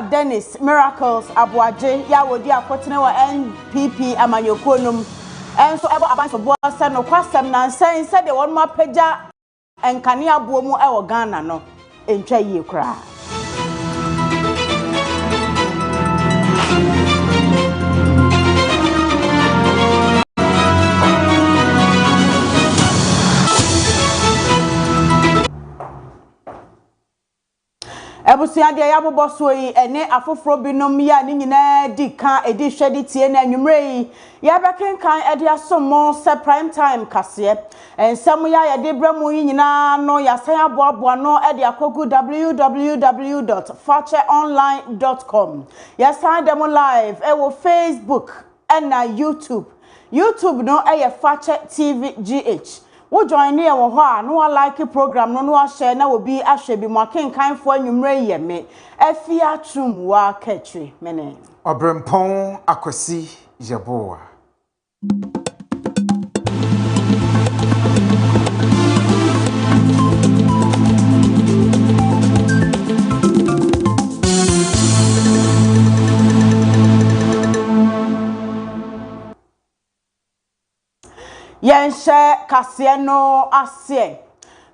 Ghana Dennis Miracles Abuaje ya wodi akotene wa NPP amanyokonum enso ebo abanfo bo se no kwasem na nsen se de won ma pagya enkane abo mu e wo Ghana no entwa yie kra Ebusia de ya boboso yi ene afoforo binom ya ni nyina di kan edi hwedi tie na anwumre yi ya bekenkan edi asomo se prime time kase ensem ya de bremu yi nyina no ya san aboabo no edi akogu www.facheonline.com ya san dem live e wo Facebook and na YouTube no e Fache TV GH wo join ne wo ho a no like program no no share na obi ahwe bi mo kenkan fo anwumre ye me AFIA tum wa katwe mene Obrempong akwasi yeboa Yenshe kase no ase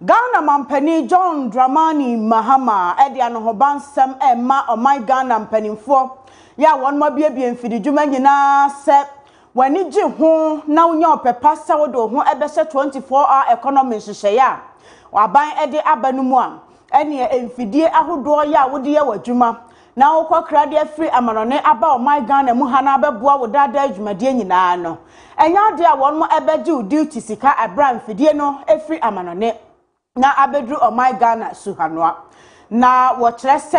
Ghana mampani John Dramani Mahama edi anohobansem emma omai Ghana mpanimfo ya won ma bia mfidi dwuma nyina se wani gye ho na wonya opepa se wodo ho ebese 24-hour economy hyehyɛ ya waban edi abanumu a ene emfidie ahodo ya wode ya wadwuma na wokokra de free amanone aba omai Ghana mu ha na abeboa wodada adwumadie nyina no enya de a won mo ebeji duty sika abran fidie no efri amanone na abedru omai Ghana suhanoa na wo kire se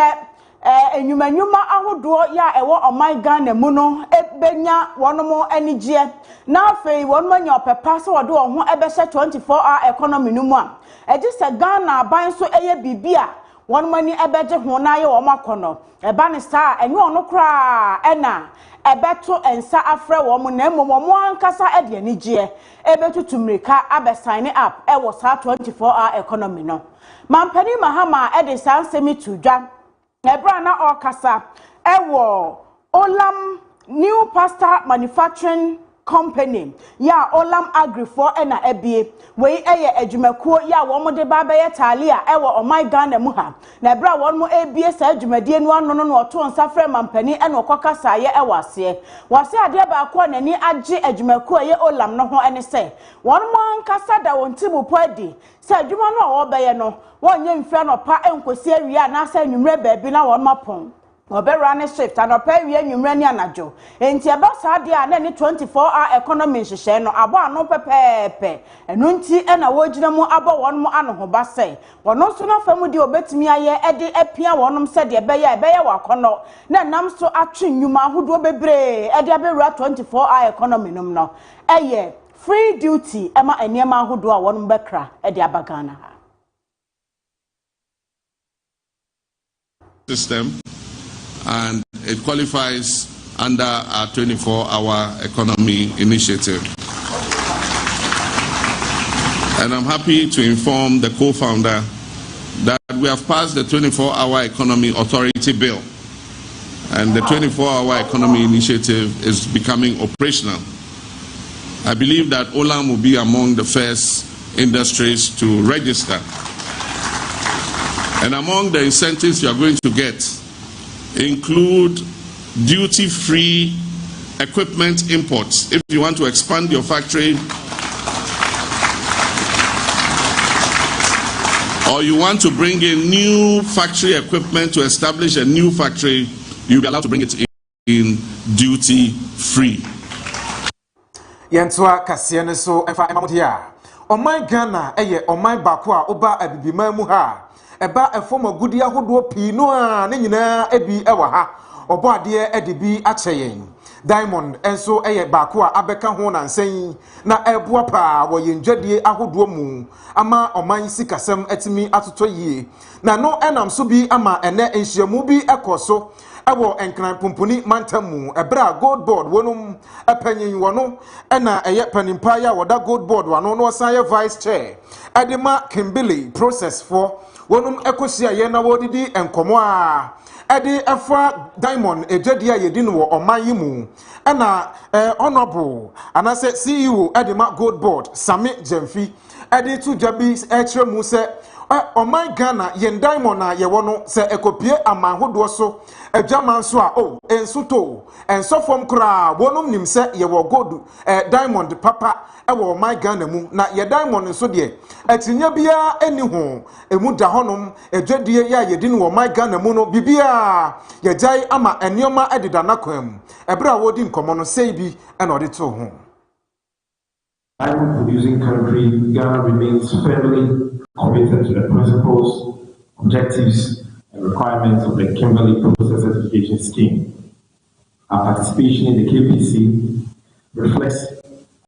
enwumanyuma ahodo ya ewo omai Ghana mu no ebenya wono anigye na afei won manya opepa se wode ho ebehye 24-hour economy no mu a eji se Ghana ban so eye bibia won mani ebeje ho na ye wo makono eba ne saa enwe ono kra ena ebeto ensa afre wo mu na mmom mo ankasa ede anigye ebetutu mrika abe sign up e wo saa 24-hour economy no mampani Mahama ede saa nsemi tudwa ebra na okasa e wo Olam New Pasta Manufacturing Company ya Olam Agri for ena ebie we eye adwumakuo ya wo mo de ba be yetale a e wo omai Ghana mu ha na bra won mo ebie sa adwumadie no ano no oto nsa frɛ mampani ena okokasa ye e wase ade ba ko nani agye adwumakuo ye Olam no ho ene se won mo ankasa da won tibu padi se adwuma no a wo be ye no wonye mfra no pa enkosi awia na sa nwumre baabi na won mapon Obera ne shift and opa wie nwumre ni anajo enti eba sa de a na ni 24-hour economy hyehyɛ no abo ano pepepe enu nti na wogina mu abo won mu ano ho ba sei wono so na famu de obetimi aye ede apia wonom se de ebeye wakono na nam so atwe nwuma ahodo bebre ede abewura 24-hour economy num no eye free duty ema eniema ahodo a wonom bekra ede abagana system and it qualifies under our 24-hour economy initiative. And I'm happy to inform the co-founder that we have passed the 24-hour economy authority bill, and the 24-hour economy initiative is becoming operational. I believe that Olam will be among the first industries to register. And among the incentives you are going to get include duty-free equipment imports. If you want to expand your factory or you want to bring in new factory equipment to establish a new factory, you'll be allowed to bring it in duty-free. Yentwa kasiane so efa emamudia. Omai Ghana eye omai bakwa oba abibima mu ha. Eba efoma gudi ahodo pino a ne nyina ebi ewa ha obo ade edibi acheyen Diamond enso eye baako a abeka ho na nsen na eboa pa wo yendwadie ahodo mu ama oman sikasem etimi atoto yie na no enam so bi ama ene enhyiamu bi ekoso ewo enkran pomponi mantamu ebra gold board wonum epanyin wono na eye panimpa ya woda gold board wano no san ye vice chair edema Kimberley process for wonum ekosia ye na wodidi enkomo a edi efa diamond ejedi a yedin wo oman yimu na honorable anase CEO edema gold board Sami Jemfi edi tu jabi etremu se oman Ghana yen diamond na ye wono se ekopie amanhodo so adwaman so a ensuto ensofom kra wonum nim se ye wo gold diamond papa ewo oman Ghana mu na ye diamond so de etinya bia eni ho emu da honom edwadie ya yedin wo oman Ghana mu no bibia ye jai ama enioma edida nakwam ebra wodi nkomo no sei bi ena ode to ho. Diamond producing country, Ghana remains firmly committed to the principles, objectives, and requirements of the Kimberley Process Certification Scheme. Our participation in the KPC reflects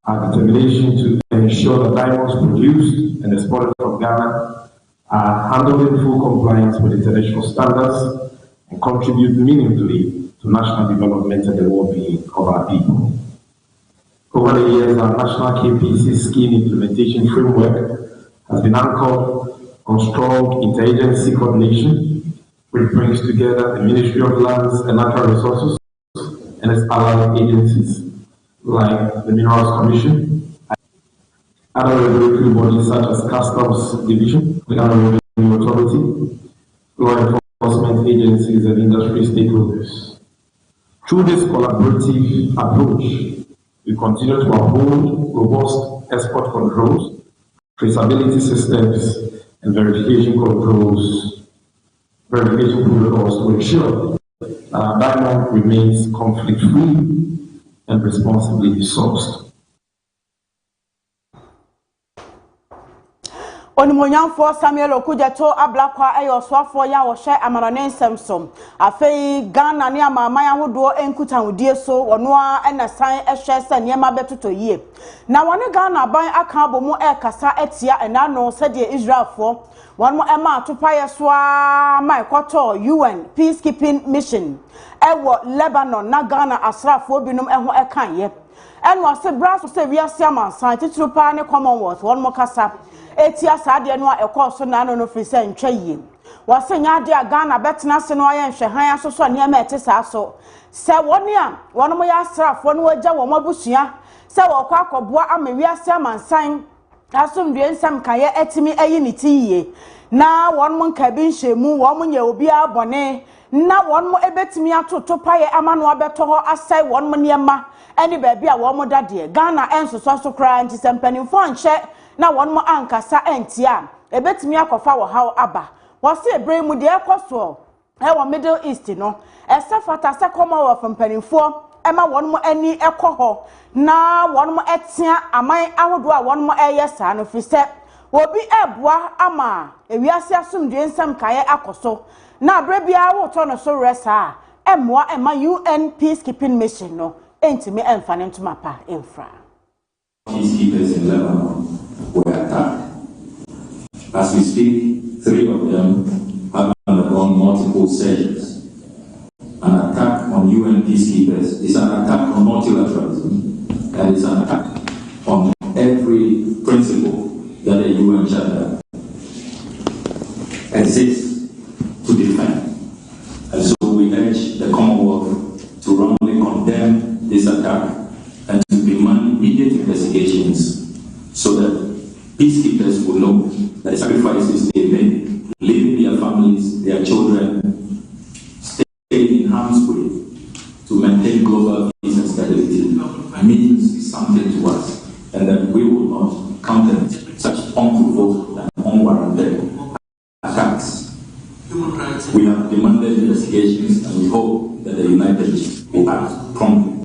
our determination to ensure that diamonds produced and exported from Ghana are handled in full compliance with international standards and contribute meaningfully to national development and the well-being of our people. Over the years, our national KPC scheme implementation framework has been anchored on strong interagency coordination, which brings together the Ministry of Lands and Natural Resources and its allied agencies, like the Minerals Commission, other regulatory bodies such as Customs Division, the Ghana Revenue Authority, law enforcement agencies, and industry stakeholders. Through this collaborative approach, we continue to uphold robust export controls, traceability systems, and verification protocols to ensure that our diamond remains conflict-free and responsibly sourced. Onimonyamfo Samuel Okujeto ablakwa eyoswafo ya wo hye amanone nsemsom afei Ghana ne amaman ahodo enkutanwudie so wono a enasan ehwe se niema betoto yie na wone Ghana ban aka abomu ekasa etia enano sede Israelfo wonmo ema atopaye so a maikoto UN peacekeeping mission ewo Lebanon na Ghana asrafo binum eho ekanye enwa se braso se wiase amansan titrupa ne Commonwealth wonmo kasa etia saade no ekoso na no firi se ntwaye wasenya ade a Ghana betena se no aye nhwehan asoso ne ma etesa so se woni a wono ya asrafo no wagya wo mabusua se wokọ akoboa amawiase amansan asomdwe nsam kaye etimi ayi ne tiye na wonmo nka bi nhwemu wonmo nya obi abone na wonmo ebetimi atoto paye amano abeto ho asai wonmo niema eni baabi a wonmo dade Ghana ensoso so kra nti sempanimfo nhye na wonmo ankasa entia ebetimi akofa wo haw aba wose ebremu de ekoso ewo Middle East no esafata se Commonwealth mpanimfo ema wonmo ani ekoho na wonmo etia aman ahodo a wonmo eyesa no fise obi ebua ama ewiase asomdwe nsam kaye akoso na abrebia wo to no so resa emmoa ema UN peacekeeping mission no entimi emfane ntomapa infra. Peacekeepers in Lebanon were attacked. As we speak, 3 of them have undergone multiple surgeries. An attack on UN peacekeepers is an attack on multilateralism, and it's an attack on every principle that the UN Charter exists to defend. And so we urge the Commonwealth to roundly condemn this attack and to demand immediate investigations so that peacekeepers will know that the sacrifices they made, leaving their families, their children, staying in harm's way to maintain global peace and stability means something to us, and that we will not countenance such unprovoked and unwarranted attacks. We have demanded investigations, and we hope that the United Nations will act promptly.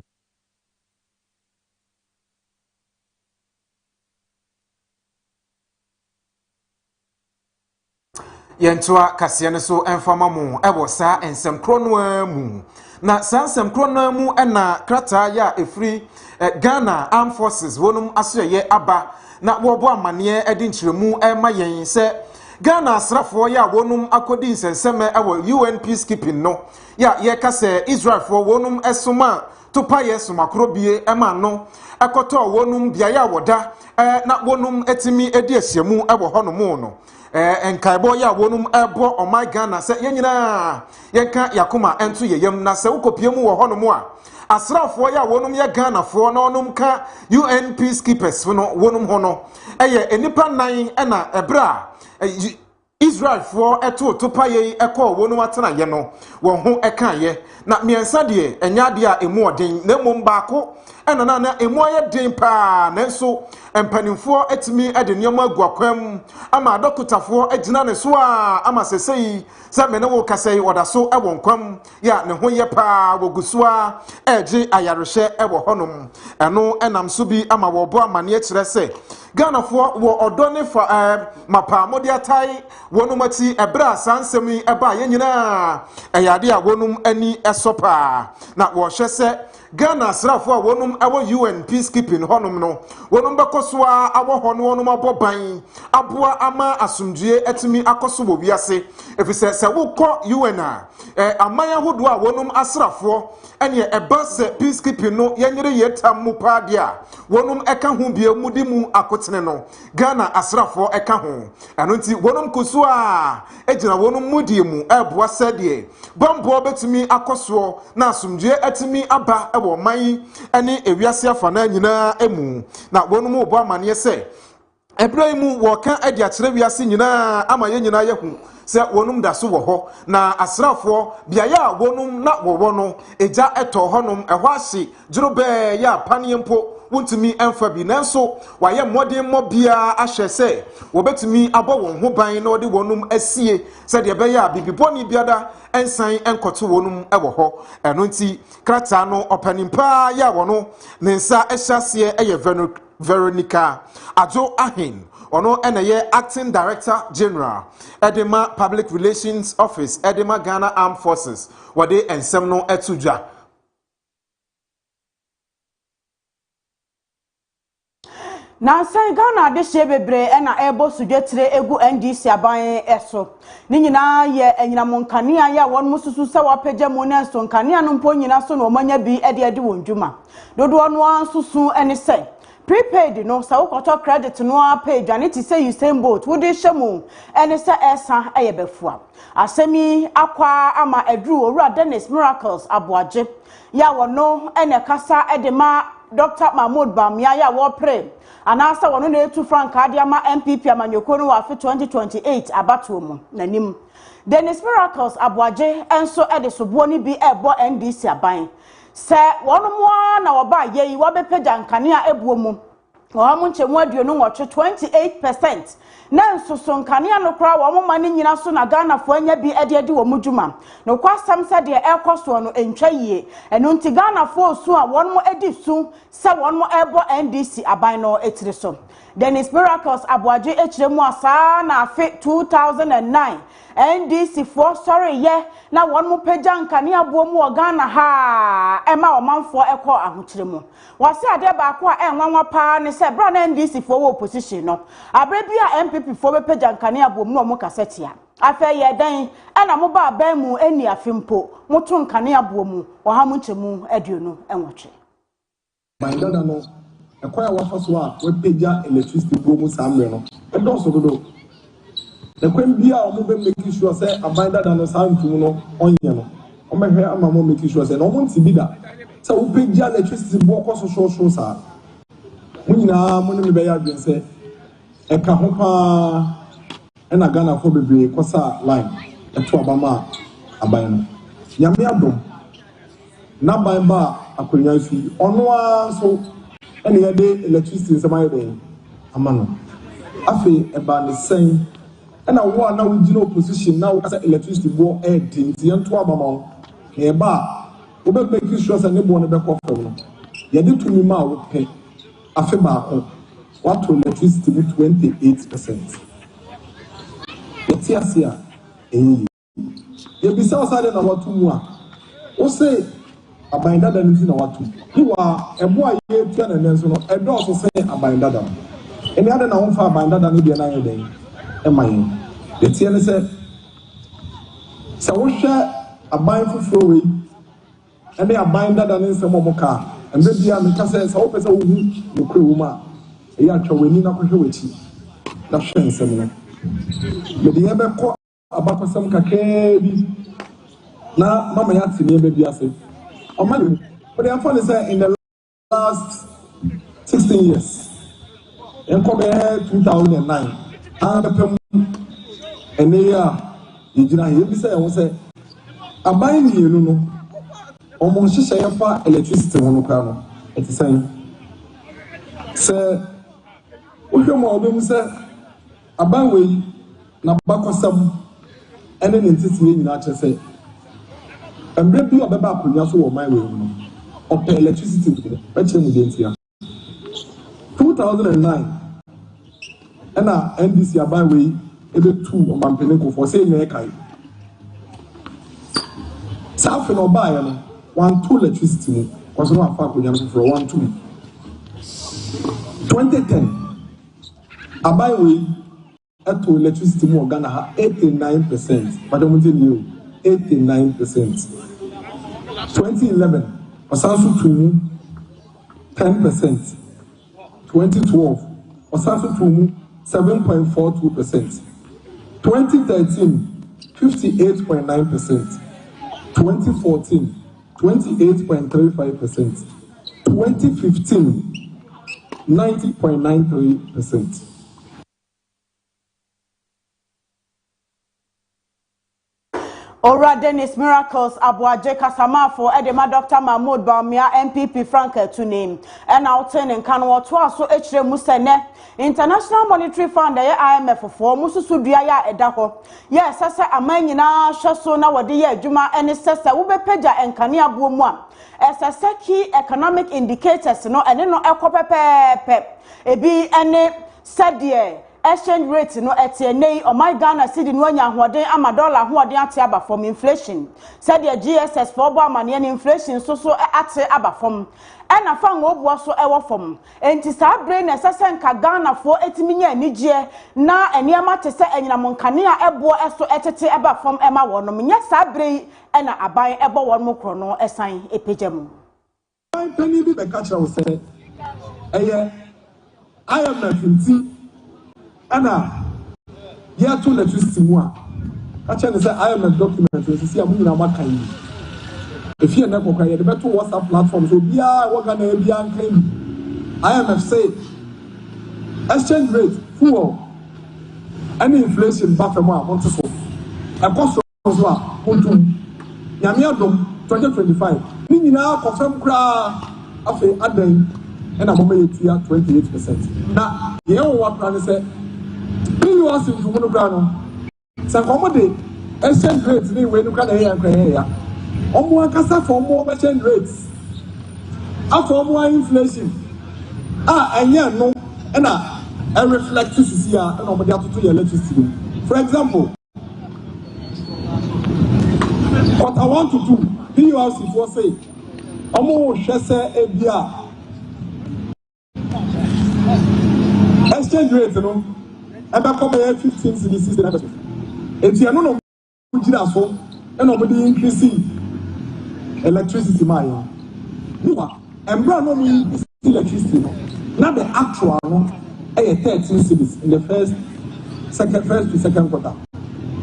Yentoa kasiane so enfama mu ewo sa ensem kronwa mu na sa ensem kronwa mu na krata ya efri Ghana Armed Forces wonum asoye aba na wobo amane edi nchiremu ema yen se Ghana asrafo ya wonum akodi nsenseme ewo UN peacekeeping no ya ye ka se Israel fo wonum esoma topa yesoma krobie ema no ekoto wonum bia ya woda na wonum etimi edi asiamu ewo honomu no enkaibo ya wonum ebo o my Ghana se yenyina yenka yakoma entu yeyam na se ukopiemu wo honomu a asrafo ya wonum ya Ghana fo na onum ka UN peacekeepers no wonum hono eye enipa nan na ebra Israel for eto topa ye ekọ wonu atena ye no wo ho eka ye na miensa de enya de a emu odin na mom baako na emu aye den pa nanso empanimfo etimi ede nioma aguakwam ama dokutafo agina ne so a ama sesei se me ne wo kasei wodaso e wonkwam ya ne ho ye pa wogusua eje ayarehye e wo honom eno enam so bi ama wo bo amane kire se Ghana for wo odone fa mapa modi atai wonum ati ebra sansemi eba yenyina eyade a wonum ani esopa na wo hwese Ghana asrafo a wonum ewo UN peacekeeping honum no wonum bekosoa awo hono wonum aboban aboa ama asumdue etimi akoso bo wiase efise se wokọ UN a amanya hodo a wonum asrafo ene eba se peacekeeping no yenyere yetam mu paade a wonum eka ho bia mudimu akotene no Ghana asrafo eka ho eno nti wonum kosoa ejina wonum mudimu eboa sede bombo betimi akoso na asumdue etimi aba ewo man ene ewiase afana nyina emu na wonum obo amane se Ebraimu woka edi akire wiase nyina ama ye nyina yehu se wonum da so wo ho na asrafo biaya wonum na wo no eja eto honum ehwo ahye djurube ya panempo wontumi emfa bi nanso waye modern mobia ahye se wobetumi abo won ho ban na ode wonum asie se de be ya bibiboni biada ensan enkoto wonum ewo ho eno nti krata no opanimpa ya wono ne nsa ehyase eye Veronica Ajo Ahin ono eneye acting director general Edema Public Relations Office Edema Ghana Armed Forces wade ensem no etudwa na san Ghana de hye bebre na ebo sudwetire egu NDC aban eso ni nyina ye enyinam nkanea ya won mususu se wapagya mu na so nkanea no mpo nyina so no manya bi ede wondwuma dodo no ansusu ene se prepaid no sa wokoto credit no a page and it say you same boat wo de hyemu ene se esa eyebefua asemi akwa ama edru owura Dennis Miracles aboaje ya wono ene kasa edema Dr. Mahmoud Bamia ya wo pray anasa wono na etu frank ade ama MPP amanyoko no wa 2028 abatuo mu nanim Dennis Miracles aboaje enso ede sobo ni bi ebo NDC aban se wono mo na woba yeyi wobepagya nkanea ebuo mu wo mo nchemu aduonu nwotwe 28% na nsoso nkanea no kra wo mo mane nyina so na Ghana fo anya bi ede wo mu dwuma no kwasam se de ekoso no entwa yie eno nti Ghana fo su a won mo edi su se won mo ebo NDC aban no etire so Dennis Miracles aboaje echiremu asa na afe 2009 NDC for sorry ye na won mo pagya nkanea buo mu Ghana ha ema omanfo ekọ ahochiremu wase ade baako a enwanwa pa ne se bra na NDC for wo opposition no abre bia MPP for be pagya nkanea buo mu no mo kasetia afa ye dan ana mo ba ban mu eni afempo mo to nkanea buo mu wo ha mo nchemu aduonu enwotwe bandada no ekoya wafaso a we pagya electricity buo mu samre no edo so dodo the Quembia or move making sure say a binder than a sound to no onion. On my hair, I'm making sure say no one to be that. So we pay the electricity walk also shows are. We now money by your say a Kahopa and a Ghana for the Cosa line at Tuabama a binder. Yamiabo not by bar a curiosity on one so any day electricity is a my day. A man. I feel about the same. And I want now in opposition now as electricity war ending the Antoine Eba, we make sure that nobody back off from it. You need to me now pay a fema what to electricity with 28%. What's here? You be so sad in our 2 more. Who say a binder than in our 2? You are a boy, and then so a also say a binder. Any other now for a binder than maybe another day. The TN said, so share a bind for free, and they are binded and in some of car, and then the America says, I hope it's a woman, the crew woman, a young child, we need not go with you. That's shame seminar. But the ever caught about some cacabi. Now, Mamma Yatsi, maybe I say, oh, money. But they are funny, say, in the last 16 years, in 2009, and they are, you say, I will say, a buying you know, almost share for electricity on the panel. It's the same. Sir, we come over, sir, a buying way, Nabako some, and then anticipating that say, and maybe a baby on my way of the electricity to the 2009, and I NDC a byway, every 2 on Mampeneko for saying Mekai. South and Obaya, 1 2 electricity was not far with for 1 2. 2010, a byway at 2 electricity more Ghana 89%, but I'm telling you 89%. 2011, Osansu Tumu 10%. 2012, Osansu Tumu 7.42%. 2013, 58.9%. 2014, 28.35%. 2015, 90.93%. Ora Dennis Miracles Abuaje Kasamafo Edema Dr. Mahmoud Baumia MPP Frank to name and out ten and Kano so H. Musene International Monetary Fund IMF for Musu Duaya Edaho. Yes, Sasa Amanyina Shasona Wadia Juma and Sessa Ube Peja and Kania Bumwa. As a key economic indicators no and no pep ebi any said exchange rate no etienne o my Ghana cedi no anya hoden ama dollar hoden ate aba from inflation said the GSS for bo amane inflation so ate aba from and afa ngobuo so ewo from enti sa brain esesen ka Ghana fo etiminya anigye na eniama te se enyina monkane a ebo eso etete aba from ema wono nya sa brain ena aban ebo won mokro no esan epejam penny bi be catch am say I am not Anna, you have to electricity more. Actually, I am a document. You see, I'm moving on my kind. If you're not required, the better WhatsApp platform. So, yeah, what can I be unclaimed? IMF say exchange rate full. Any inflation buffer more. Want to solve. A cost of what? Yamiadum 2025. We now confirm cra after adding and I'm only 28%. Now, you know what plan is? You ask him to go to Grano. Some exchange rates, they will look at the area. More casa for more exchange rates. After more inflation. And yeah, no, and I reflect this here and nobody have to do electricity. For example, what I want to do, you ask if you say, Omo Shese Ebia exchange rate, you know. And I come here 15 cedis. If you are not going and nobody increasing electricity, my and brand no electricity. Not the actual 13 cedis in the first to second quarter.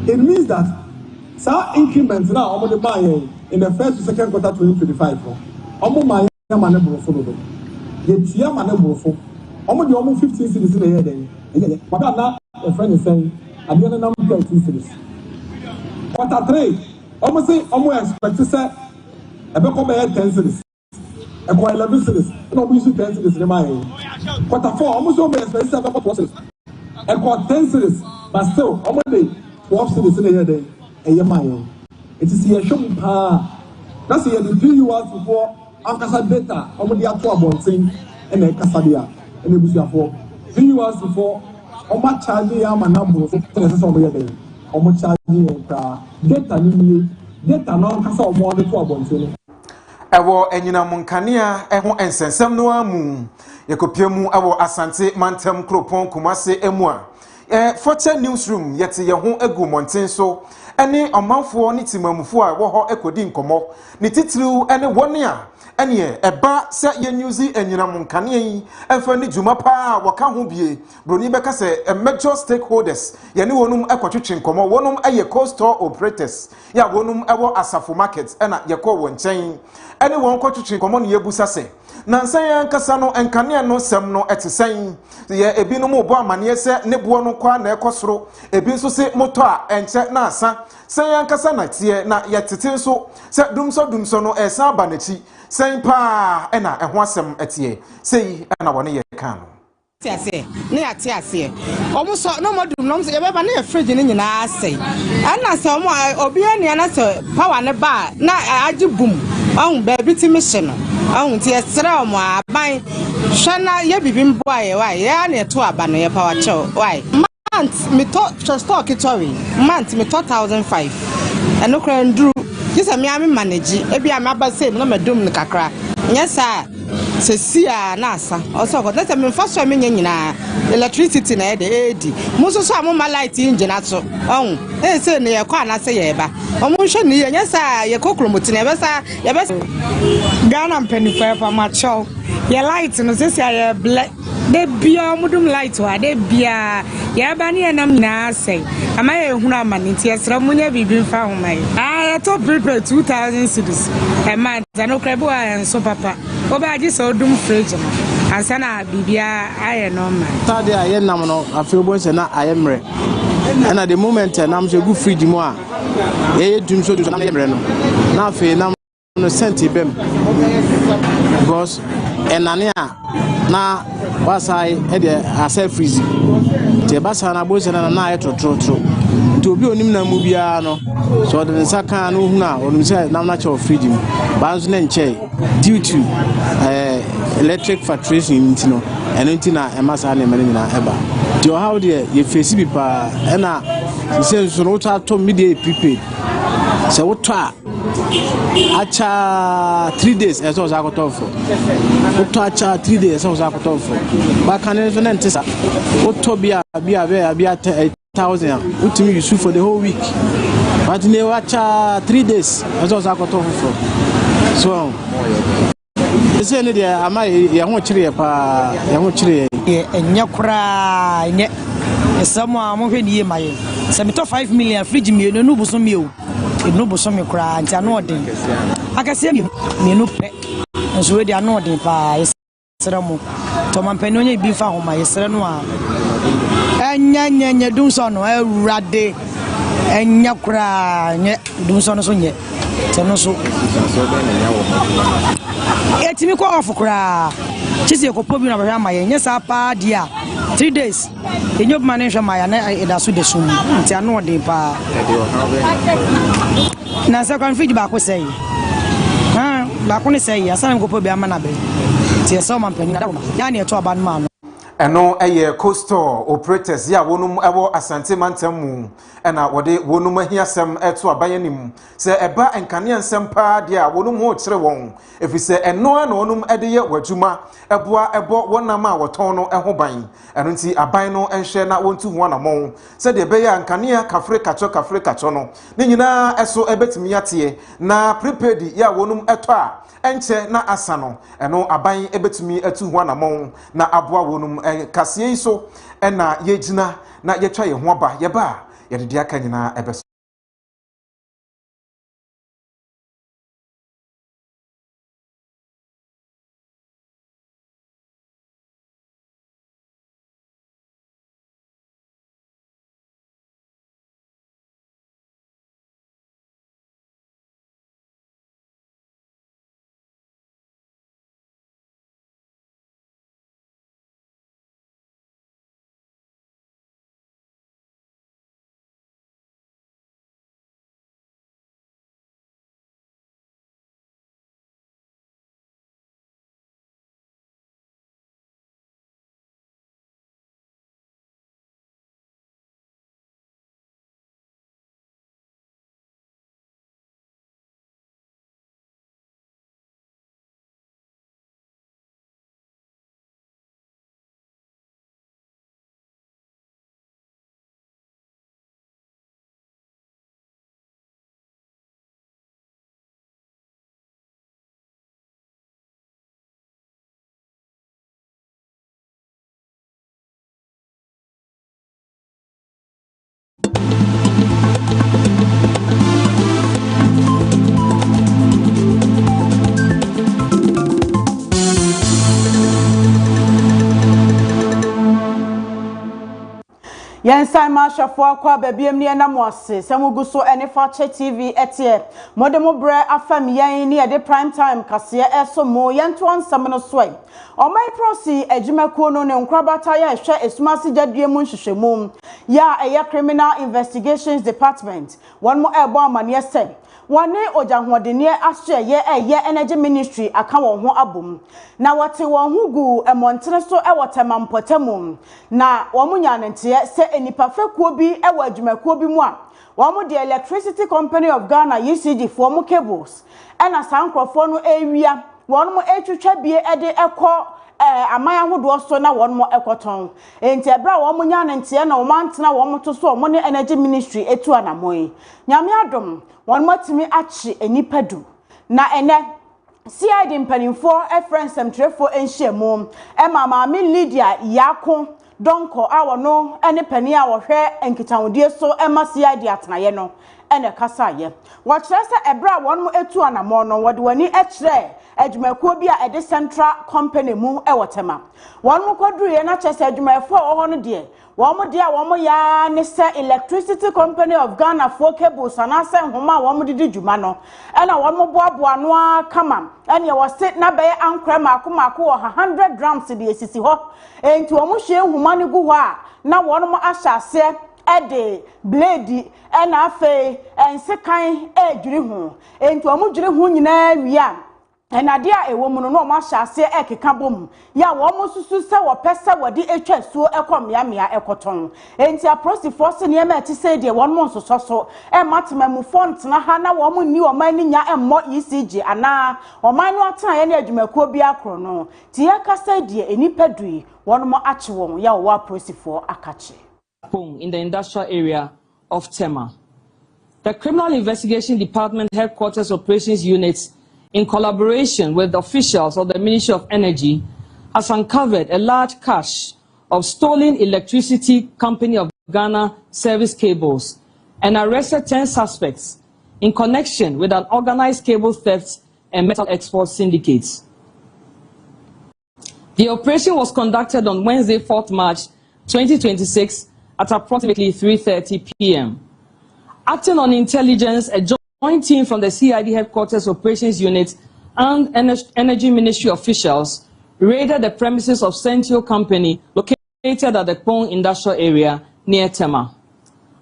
It means that some increments now on the buy in the first to second quarter 2025. Omo my manable follow. Yet ya manable. Almost 15 cities in the year. But now a friend is saying, I don't know 13 cities. Quarter 3, almost say, almost expect to say, I become 10 cities. I call 11 cities. No, we should 10 cities in my quarter 4, almost expect 7 cities. I call 10 cities, but still, almost 12 cities in the year. And you're my it is here showing power. That's here the 3 years before, Ankasa data, almost the actual one thing, and then Casadia. And it was for 3 years before, how much charging am a number of things over there? How much charging data no kasa more than 2 abonti. Ewo enyina munkania eho ensensem no amu yekopia mu ewo asante mantem kropon kumase emu a Forte newsroom yet ye ho egu monten so ene omanfo ne timamfo a wo ho ekodi nkomo ne titiriw ene wone a ene eba se ye newsi enyinam nkane yi emfa ne dwuma pa waka ho bie broni beka se major stakeholders ye ne wonum ekotwetwe nkomo wonum eye coastal operators ya wonum ewo asafo market ena ye ko wo nchen ene won kotwetwe nkomo ne yebusa se nansan yankasa no enkane no sem no etesen ye ebinom obo amane se ne bo no kwa na ekosoro ebi nso se moto a enche na asa san yankasa na tie na yetete nso se dumso no esa ba na chi san pa na eho asem etie sei na wone ye kan no tiase ne atiase omo so no modum no se ye beba na fridge ni nyina ase ana se omo obi ania na se power ne ba na agi boom on baby ti mission on ti esra omo aban hwana ye bibim bo aye why ya na eto aba no ye power chow why month me to stock itory month me 1005 eno kra ndru kisa me am manage e bia me aba say no medum ne kakra nyesa se sia na asa also got let me first so me nyina electricity na e de edi muso so am ma light engine ato on e say ne ye kwa na say ye ba omo hwe ne ye nyesa ye kokromoti na ye be Ghana penify for my chow ye light no say ye black de bia mudum light wa de bia ye ba ne nam na say ama ye hunu amane ti esra munya bibin fa ho mai ah to prepare 2000 cedis e man no krebu a so papa oba ji so dum fridge no ansa na bibia aye normal tade aye nam no afebo se na aye mre na the moment nam se gu fridge mu a ye dum so na aye mre no na afi nam no senti bem because enane a na wasai e de ase freeze te basa na bo se na aye trotro to obi onim na mu bia no so de saka no hu na onum se nam na cho fridge mu banzo na nche due to electric fluctuation ntino eno ntina emasa na emere nyina eba ti o how de ye face bi pa na se so no ta to media prepaid se wo to acha 3 days eso za kotofo wo to acha 3 days eso za kotofo ba kan so na ntisa wo to bia 1000 ultimate use for the whole week but ne acha 3 days eso za kotofo so se ne dia ama ye ho kire pa ye ho kire enya kura nye esamo amo hwe die maye se me to 5 million fridge me no buso me o no buso me kura ntia no odin akase me no pe nso we dia no odin pa esra mo to mampani onye bi fa ho ma esra no a enya dum so no awurade enya kura nye dum so no so nye te no so etimi ko off kura chisi ko pobi na ba ma ye nyesa pa dia 3 days enyo mane hwe ma ya na eda so de sum ntia no de pa na second fridge ba ko sei ba ko ne sei asana ko pobi ama na be tie so man pani na ya ne to aba no ma no eno eye coastal operators ya wonum ewo asante mantamu ena wode wonum ahiasem eto abayanim se eba enkane ansem pa dia wonum ho kire won efise eno na wonum ede ye wadwuma eboa ebo wonam a woton no eho ban eno nti aban no enhwe na wontu ho anamon se de be ya nkane kafre kacho no ne nyina eso ebetimi ate na prepaid ya wonum eto a enche na asano eno aban ebetumi atu ho anamon na aboa wonum kasie so na yegina na yetwa ye ho aba ye ba ye de aka nyina ebe Yensan Mashafo akwa babiem ne na moase semugu so ene Fache TV etie modemo bre afam yen ne de prime time kase eso mo yento ansam no so omai prosi adwumakuo no ne nkrabata ya ehwe esumase jadue mu nhwehwemu ya eye criminal investigations department won mo ebo amane ese wane ojahodenie ahye ye energy ministry aka won ho abom na wote won ho gu emontere so wotemampotamu na womunya ntie se enipa fekuo bi ewa adwumakuo bi mu a womu the electricity company of Ghana ECG for mu cables ena sankrofo no ewia won mo etwetwa bie ede ekọ amaya hodo so na won mo ekoton enti ebra wo mo nya ntie na wo mantena wo mo to so mo ne energy ministry etu anamoy nyame adom won mo timi achi enipadu na ene CID mpanimfo efrensem trefo enhyemu mama Lydia Yako donko awono ene pani a wo hwe enkitawodie so CID atenaye no ene kasaye wo kyerese ebra won mo etu anamo no wode wani ekire adwumakuo bi a ede central company mu ewotema won mo kodruye na kyerese adwumafo ho no de won mo de a won mo ya ne se electricity company of Ghana for cables anase nhoma won mo didi dwuma no ena won mo boaboa no akama ene wo sit na be ankra mako 100 grams de esisi ho enti won mo hwe nhoma ne gu ho a na won mo ahyase ede blade ena afe ensekan edwiri ho enti won mo dwiri ho nyina wia enadia ewomu no no ma hyase ekeka bom ya wo mo susu se wo pese wodi etwa suo ekomiamia ekoton enti aprosi force ne ma ti se de won mo nsoso so matemamu font na ha na wo mo ni o man ni nya emmo ECG ana o man no atan ye na adwumakuo bi akro no ti ya kasa de enipadui won mo ache won ya wo aprosi for akache in the industrial area of Tema. The Criminal Investigation Department Headquarters Operations Units, in collaboration with the officials of the Ministry of Energy, has uncovered a large cache of stolen Electricity Company of Ghana service cables and arrested 10 suspects in connection with an organized cable theft and metal export syndicates. The operation was conducted on Wednesday, 4th March 2026 at approximately 3:30 p.m. Acting on intelligence, a joint team from the CID Headquarters Operations Unit and Energy Ministry officials raided the premises of Central Company located at the Pong Industrial Area near Tema.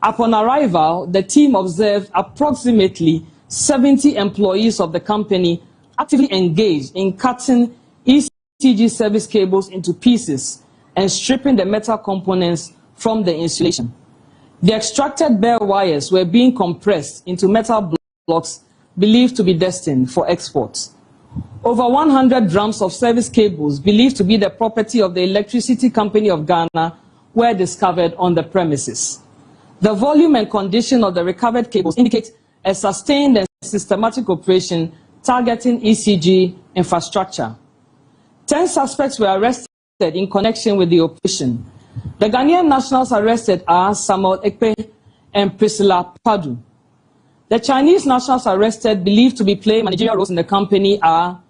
Upon arrival, the team observed approximately 70 employees of the company actively engaged in cutting ECG service cables into pieces and stripping the metal components from the insulation. The extracted bare wires were being compressed into metal blocks believed to be destined for export. Over 100 drums of service cables believed to be the property of the Electricity Company of Ghana were discovered on the premises. The volume and condition of the recovered cables indicate a sustained and systematic operation targeting ECG infrastructure. 10 suspects were arrested in connection with the operation. The Ghanaian nationals arrested are Samuel Ekpe and Priscilla Padu. The Chinese nationals arrested, believed to be playing managerial roles in the company, are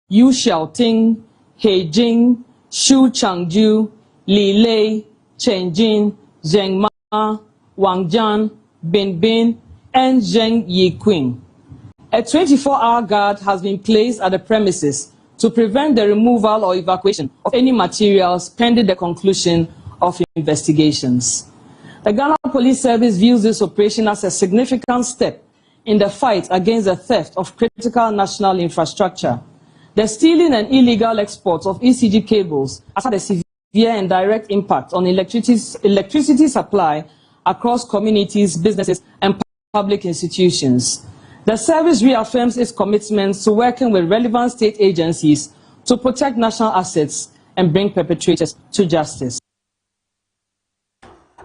Yu Xiaoting, He Jing, Xu Changju, Li Lei, Chen Jin, Zheng Ma, Wang Jian, Bin Bin, and Zheng Yiqing. A 24-hour guard has been placed at the premises to prevent the removal or evacuation of any materials pending the conclusion of investigations. The Ghana Police Service views this operation as a significant step in the fight against the theft of critical national infrastructure. The stealing and illegal exports of ECG cables has had a severe and direct impact on electricity supply across communities, businesses, and public institutions. The service reaffirms its commitment to working with relevant state agencies to protect national assets and bring perpetrators to justice.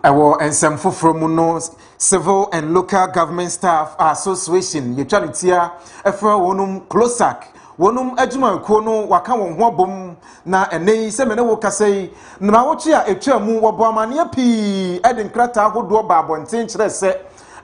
And some from no civil and local government staff association, Utilitia, Efra Wonum Closak, Wonum Ejuma Kono, Wakam Wabum, na and nay, Semena Wokasay, Nawachia, a chamu, Wabamania P, Eden Krata, who do Babo and Tinch,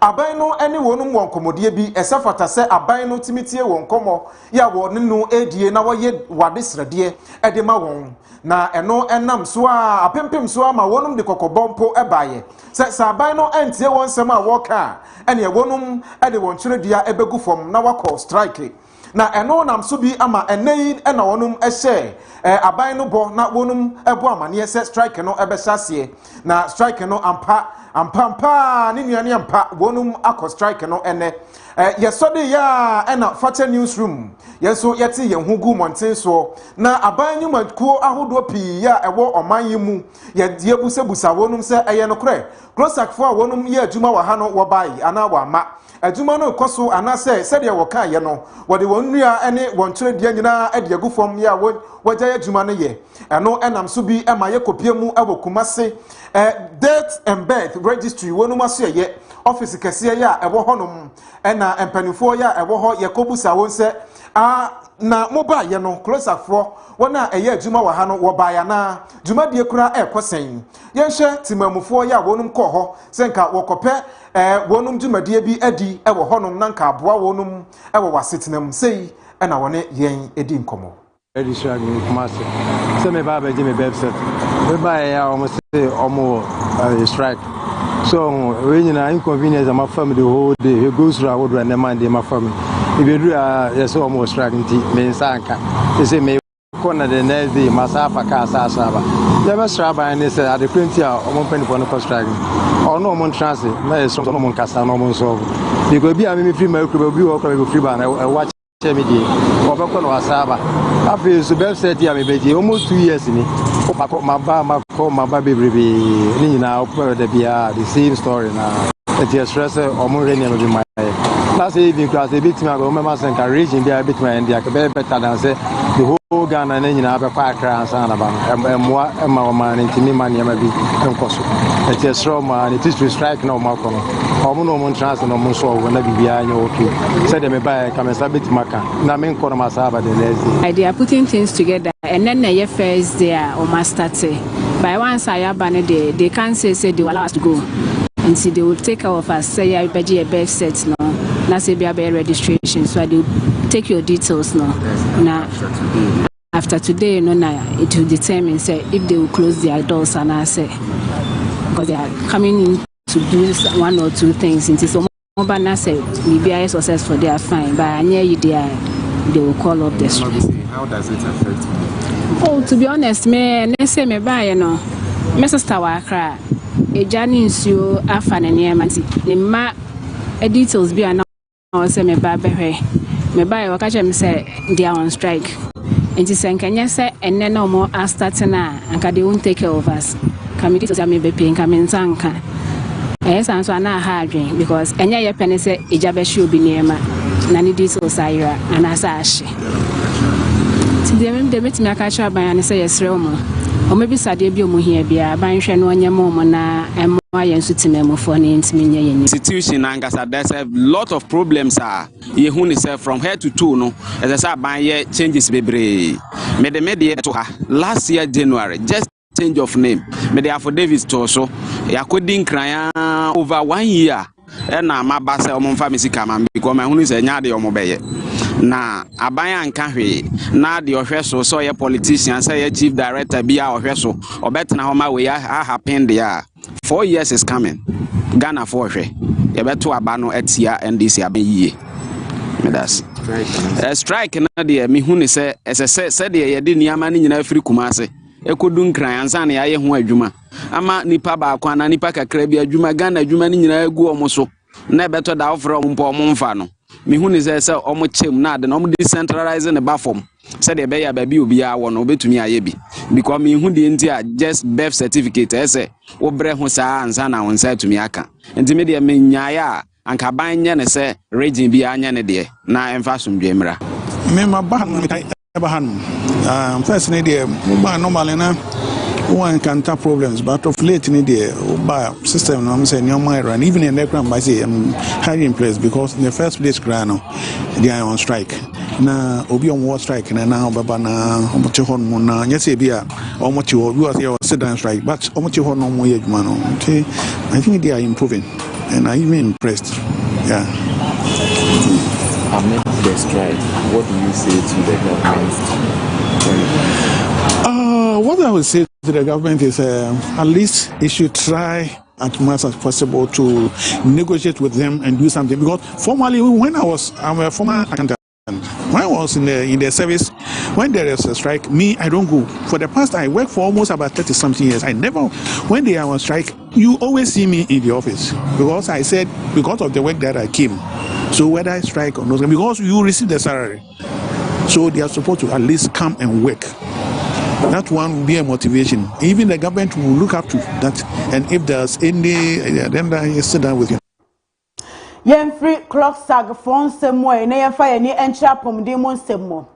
aban no ene wonum won komodie bi esafata se aban no timitie won komo ya wo ne no edie na wo ye wade srade e de ma won na eno enam so a apempem so ama wonum de kokobompo ebaye se aban no entie won sem a wo ka ene wonum e de won kyiredua ebegu fom na wakọ strike na eno nam so bi ama enei ena wonum ehye aban no bo na wonum ebo amane se strike no ebesase na strike no ampa ni nuane ampa wonum akọ strike no ene yesode ya ena facha newsroom yeso yete yehugu monten so na aban nyumakuo ahodo pi ya ewo oman yimu ye busebusa wonum se eye no kre closakfo a wonum ye adwuma wa ha no wo bai ana wa ma adwuma no koso anase sede wo ka ye no wode wonnua ene wonkyere dia nyina ade agufom ya wogya adwuma no ye eno enam so bi ema ye kopiemu awokumase death and birth registry wonum aso ye office kese ya ewo honom ena empanifo ya ewo ho ye kobusa won se na mobile ye no closafo wona eye adwuma wa ha no wo baa na dwuma die kura ekosen yenhye timamufo ya wonum kọ ho senka wokope wonum dwumadie bi adi ewo honom nanka aboa wonum ewo wasetenam sei ena wone yen edi nkomo registry agreement kumase se me ba beje me website we ba ya almost omo strike so we nyina inconvenience am family the whole day we go through our and man dey my family if you do yes almost strike nti me sanka say me corner the next day masafa ka asaba never straba and say at the plenty omo penny for no strike or no mon transit na so no mon kasa no mon solve because bi am me free my crib bi wo crib free ban watch me dey obekọ no asaba afi so website ya me beje almost 2 years ni my ba bebrebe ni nyina opere de bia the same story na it stress omo reni no be my last evening class a bit me go me mass encouraging bia bit me and dia be better than say the whole Ghana na nyina be kwa akra ansa na ba emwa ema ma ntimi ma ne ma bi enkoso it strong man it is to strike no ma kono omo no mo trans no mo so wo na bibia anya okay said me buy come bit maka na me nkono masaba the next day they are putting things together and then na first day o ma start by once I abane they can't say they will allow us to go and see they will take care of us say I beji a birth set no na say be a registration so they will take your details no na after today no na it will determine say if they will close their doors and I say because they are coming in to do one or two things into so mobile na say maybe I successful they are fine but near you they will call up the street. How does it affect me? Oh, to be honest, me say me buy no. Me sister wa Accra. E jani nsuo afa na niam anti. Ne ma details bi ana o say me buy behwe. Me buy wa ka che me say they are on strike. Enti senkanya say enne na mo are starting na anka they won't take care of us. Committee to me be pay nka me nsanka. San so na ha adwen because enya ye pene say ejabe shi obi niam na ni details ayira ana sa ahye. They met me a catch up by and say yes, Romo. Or maybe Sadia Bio here be a bank and one yamona and more and sutimemo for an intimate institution. Angasa, there's a lot of problems. Yehun is from here to two, no, as I said, by year changes baby. Made the media to her last year, January, just change of name. Made the affidavits to so, Yakudin cry over 1 year. And now my bass on pharmacy come because my own is a yard or mobile. Na abaya nka hwe na de ohweso so ye politician say ye chief director bia ohweso obetna homa we ya happen there 4 years is coming Ghana for hwe ye beto aba no atia NDC abeyi medas strike na de me hu ni say se de ye de niama ni nyina afiri kumase ekodun kran ansa na ye ho adwuma ama nipa ba kwa na nipa kakra bi adwuma Ghana adwuma ni nyina egu omoso na beto da ofro mpo omfa no me hu ni say omo chem na de no decentralizing the platform say de be ya ba bi obi a wo no betumi aye bi because me hu de ntia just birth certificate say wo bre ho saa ansa na won say tumi aka enti me de me nyaaya anka ban nya ne say region bi anya ne de na emfa somdwe mra me ma ba no me kai ba han first ne de ba normally na one can have problems, but of late in the system, I'm saying, and even in the background, I say, I'm highly impressed because in the first place, they are on strike. Now, Obi on war strike, and now, Babana, Omochihon, yes, Bia, Omochi, you are sit down strike, but Omochihon, no more, I think they are improving. and I'm even impressed. Yeah. Amid the strike, what do you say to the government? What I would say to the government is at least it should try as much as possible to negotiate with them and do something. Because formerly, when I'm a former accountant. When I was in the service, when there is a strike, I don't go. For the past, I worked for almost about 30-something years. I never, when they are on strike, you always see me in the office. Because I said, because of the work that I came. So whether I strike or not, because you receive the salary. So they are supposed to at least come and work. That one will be a motivation. Even the government will look up to that. And if there's any, then I sit down with you. Free clock sag phone semwe na AFIA ni enchira pomde mo nsemo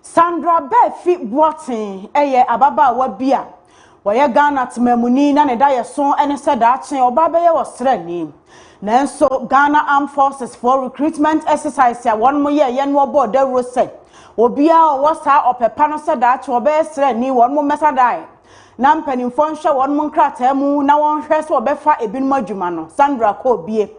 Sandra Befi Boatin eye ababa wa bia woye Ghana temamuni na ne da ye so ene se da achen oba ye wo srani nanso Ghana Armed Forces for recruitment exercise ya won mo ye no obo da ro se obia wo sa opepa no se da achen oba ye srani won mo mesa dai na mpanimfo nhwe won mo nkrata mu na won hwe se obefa ebinum adwuma no Sandra ko bie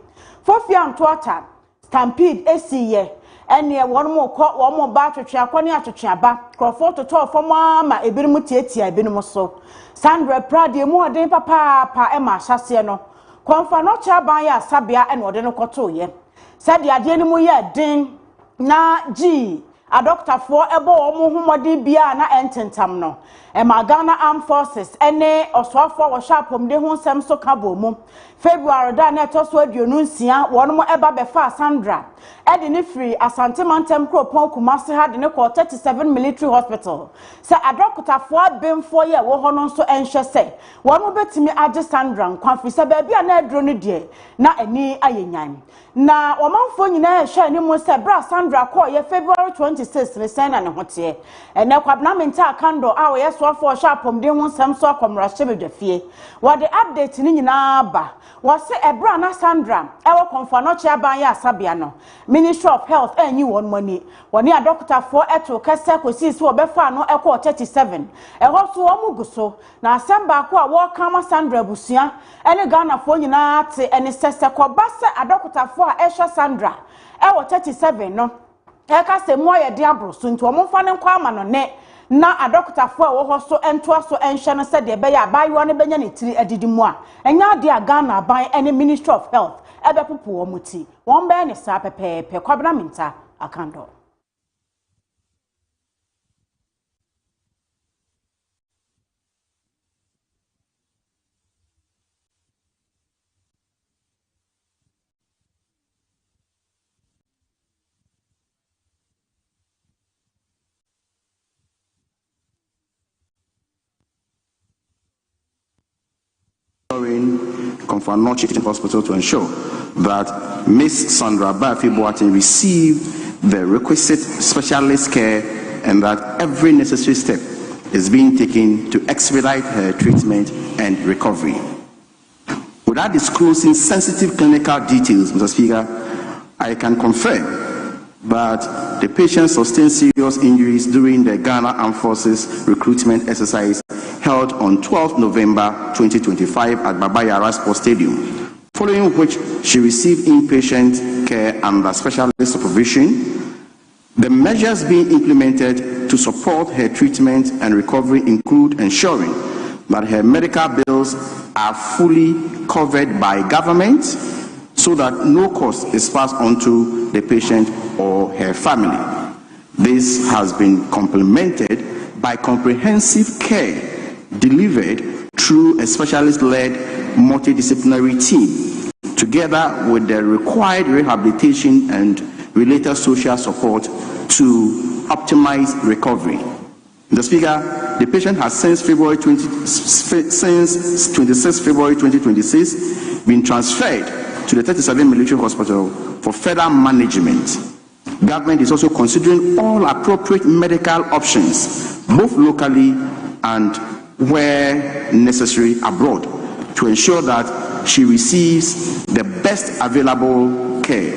Fofiam Tuata, Stampede, ACE, and near one more bar to Chiaconi to Chiaba, Crawford to talk for Mamma, a Binimutia, a Binimoso. Sandra Pradi, more than Papa, Emma Shasiano. Confa no Chabaya, Sabia, and Odeno Cotoye. Said the Adianimuya, Ding, na G, a doctor for a bo, Muhammadi Biana, and Tentamno. And my Ghana Armed Forces, and nay, or so for a sharp home, de whom some so cabo. February da na to so aduonu nsia won mo eba befa Sandra e de ne free Asante Mantem Kropon Kumasi ha de ne 37 military hospital se adokotafo abemfo ye wo ho no so enhwe se won mo betimi age Sandra nkwafi se ba bia na adro no de na ani ayenyan na omanfo nyina ehwe ni mo se bra Sandra ko ye February 26 ne sen na ne hote ene kwabna menta kando a wo ye so afo sharpom de hu sam so akomra hyebedwafie wo de update ni nyina ba was a brana Sandra, our confonoche abaya sabiano. Ministry of Health, and you want money. When you doctor for eto Cassaco sees for Befano Echo 37. A horse to Omuguso. Now Samba Qua war Kama Sandra Busia, and a Ghana for Unate and a sister Cobassa, a doctor for Esha Sandra. Echo 37, no. Eka se moya diablo soon to a mofan and Quaman on net. Na a doctor for also and twas so and Shannon said they buy one benny tree a didimoa. And now dear Ghana by any Ministry of Health, Ebe Pupu Muti, one benny sape per quabraminta, a candle. Confirmed Teaching Hospital to ensure that Miss Sandra Befi Boatin received the requisite specialist care and that every necessary step is being taken to expedite her treatment and recovery. Without disclosing sensitive clinical details, Mr. Speaker, I can confirm that the patient sustained serious injuries during the Ghana Armed Forces recruitment exercise held on 12 November 2025 at Baba Yara Sports Stadium, following which she received inpatient care under specialist supervision. The measures being implemented to support her treatment and recovery include ensuring that her medical bills are fully covered by government so that no cost is passed on to the patient or her family. This has been complemented by comprehensive care delivered through a specialist-led multidisciplinary team, together with the required rehabilitation and related social support to optimize recovery. Mr. Speaker, the patient has since 26 February 2026 been transferred to the 37 military hospital for further management. Government is also considering all appropriate medical options, both locally and where necessary abroad, to ensure that she receives the best available care.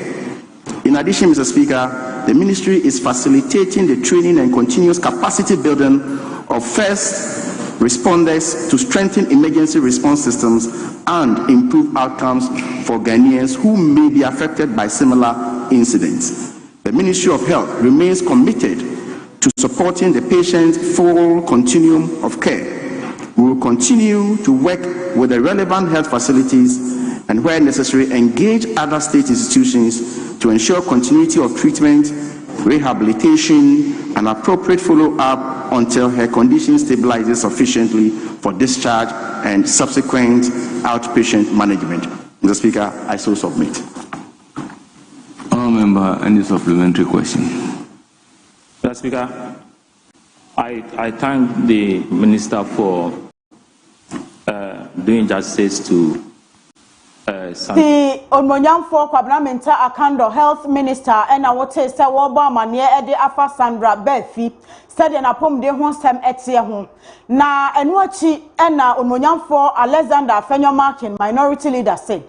In addition, Mr. Speaker, the ministry is facilitating the training and continuous capacity building of first responders to strengthen emergency response systems and improve outcomes for Ghanaians who may be affected by similar incidents. The Ministry of Health remains committed to supporting the patient's full continuum of care. We will continue to work with the relevant health facilities and, where necessary, engage other state institutions to ensure continuity of treatment, rehabilitation, and appropriate follow-up until her condition stabilizes sufficiently for discharge and subsequent outpatient management. Mr. Speaker, I so submit. Honourable Member, any supplementary question? Mr. Speaker, I thank the Minister for doing justice to the Onmonyamfo Kwabramenta Akando Health Minister and I would say Woba Manie Ede Afa Sandra Befi said in a pom de hon sem etie ho na enuachi ena Onmonyamfo Alexander Fenyomarkin minority leader said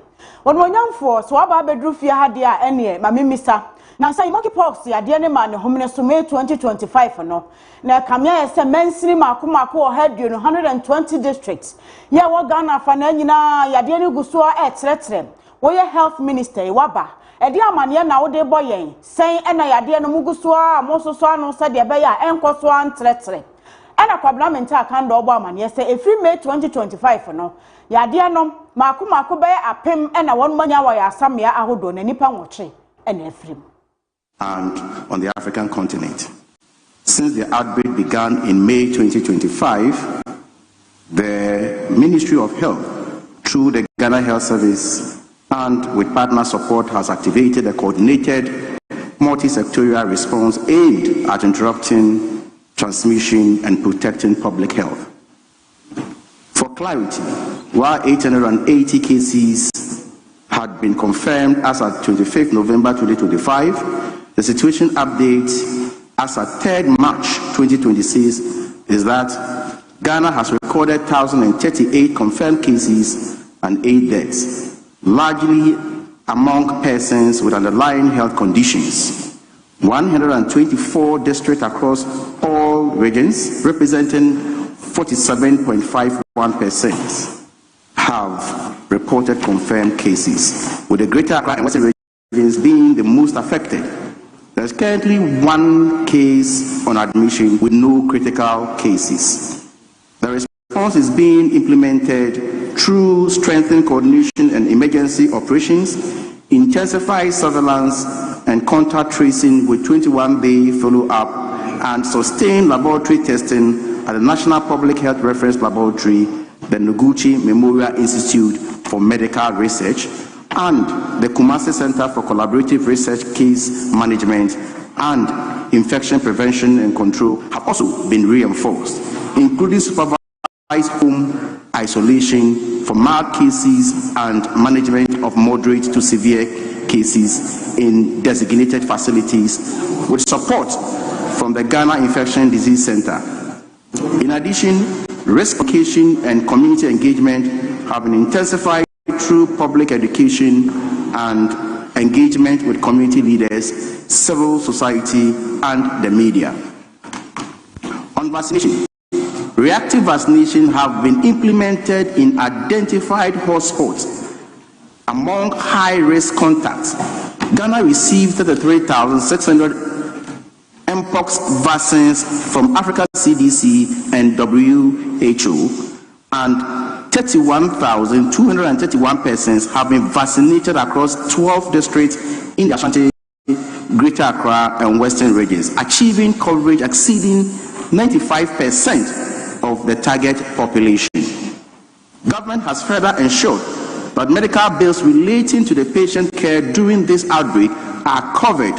Onmonyamfo so aba bedru fie ha dia ene mamimisa na say monkeypox ya de ne ma ne homene so May 2025 no na kamia ese mensiri makomako o head 120 districts ya wo Ghana fa na nyina ya de ne guso eteretere wo ye health minister waba e de amane na wo de boyen sen ena ya de no muguso a mososo anu se de be ya enkoso anteretere ena kwablamenta akanda obo amane se efri May 2025 no ya de no makomako be apem ena won manya wa ya asamia ahodo na nipa nwoche ena efrim. And on the African continent. Since the outbreak began in May 2025, the Ministry of Health, through the Ghana Health Service and with partner support, has activated a coordinated multi-sectorial response aimed at interrupting transmission and protecting public health. For clarity, while 880 cases had been confirmed as at 25th November 2025, the situation update as at 3rd March 2026 is that Ghana has recorded 1,038 confirmed cases and 8 deaths, largely among persons with underlying health conditions. 124 districts across all regions, representing 47.51%, have reported confirmed cases, with the Greater Accra and Western regions being the most affected. There is currently 1 case on admission with no critical cases. The response is being implemented through strengthened coordination and emergency operations, intensified surveillance and contact tracing with 21-day follow-up, and sustained laboratory testing at the National Public Health Reference Laboratory, the Noguchi Memorial Institute for Medical Research, and the Kumasi Center for Collaborative Research, Case Management, and Infection Prevention and Control have also been reinforced, including supervised home isolation for mild cases and management of moderate to severe cases in designated facilities with support from the Ghana Infection Disease Center. In addition, risk education and community engagement have been intensified through public education and engagement with community leaders, civil society, and the media. On vaccination, reactive vaccination have been implemented in identified hotspots. Among high-risk contacts, Ghana received 33,600 Mpox vaccines from Africa CDC and WHO, and 31,231 persons have been vaccinated across 12 districts in the Ashanti, Greater Accra, and Western regions, achieving coverage exceeding 95% of the target population. Government has further ensured that medical bills relating to the patient care during this outbreak are covered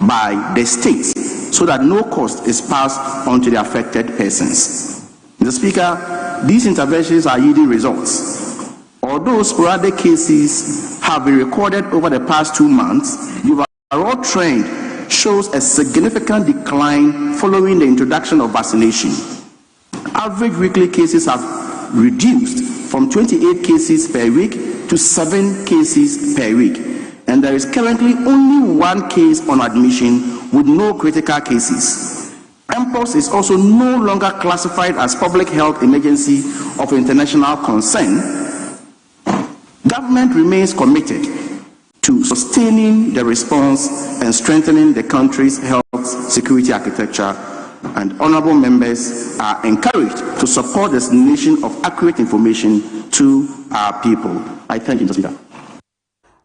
by the states so that no cost is passed on to the affected persons. Mr. Speaker, these interventions are yielding results. Although sporadic cases have been recorded over the past 2 months, the overall trend shows a significant decline following the introduction of vaccination. Average weekly cases have reduced from 28 cases per week to 7 cases per week, and there is currently only 1 case on admission with no critical cases. Mpox is also no longer classified as public health emergency of international concern. Government government remains committed to sustaining the response and strengthening the country's health security architecture, and honorable members are encouraged to support the dissemination of accurate information to our people. I thank you, Mr. Speaker.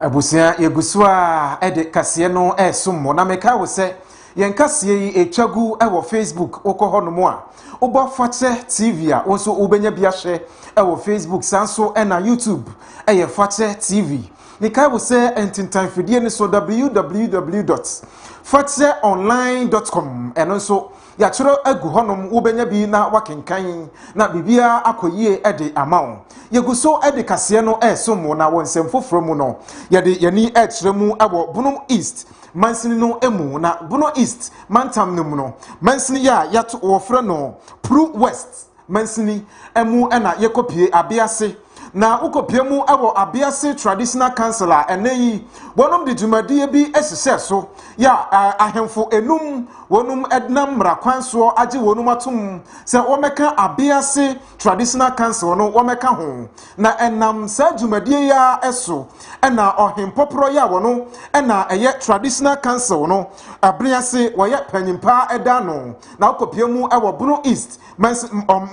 Abusia yegusua ede kase no esumo na meka wo se yen kase yi etwagu e wo Facebook okoho no mo a obo fache TV a onso obenya bia hye e wo Facebook sanso e na YouTube e ye fache TV ni kai wo se entintan fidie ni so www.facheonline.com eno so ya chiro agu honom obenya bi na wakenkan na bibia akoyie ede amawo yeguso ede kase no esumo na wonsem foforo mu no yede yani etremu abo bunum East mansini no emu na buno East mantam no mu no mansini ya yato wofre no Pru West mansini emu na yekopie abiase na ukopie mu abo abiase traditional councilor eneyi wonum de dwumadie bi esese so ya ahemfo enum wonum ednam rakwanso age wonum atum se womeka abiase traditional council no womeka ho na enam sa dwumadie ya eso na ohempopro ya wono na eye traditional council no abriase woye panyimpa eda no na ukopie mu ewo Bruno East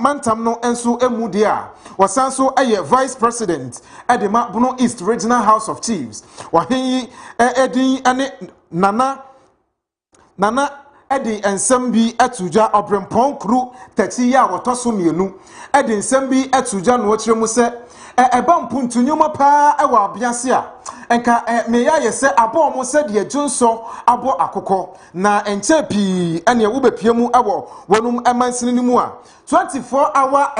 mantam no enso emu dia wasanso eye vice president edema Bruno East Regional House of Chiefs wahin edin ane nana edi ensem bi atuja Obrempong kru tati ya wotoso mienu edi ensem bi atuja no kiremu se eba mpuntu nyuma pa ewa abiase a enka meya yese abo mo se de adwunso abo akokọ na enche pi ene wobepie mu ewo wonum emansini ni mu a 24-hour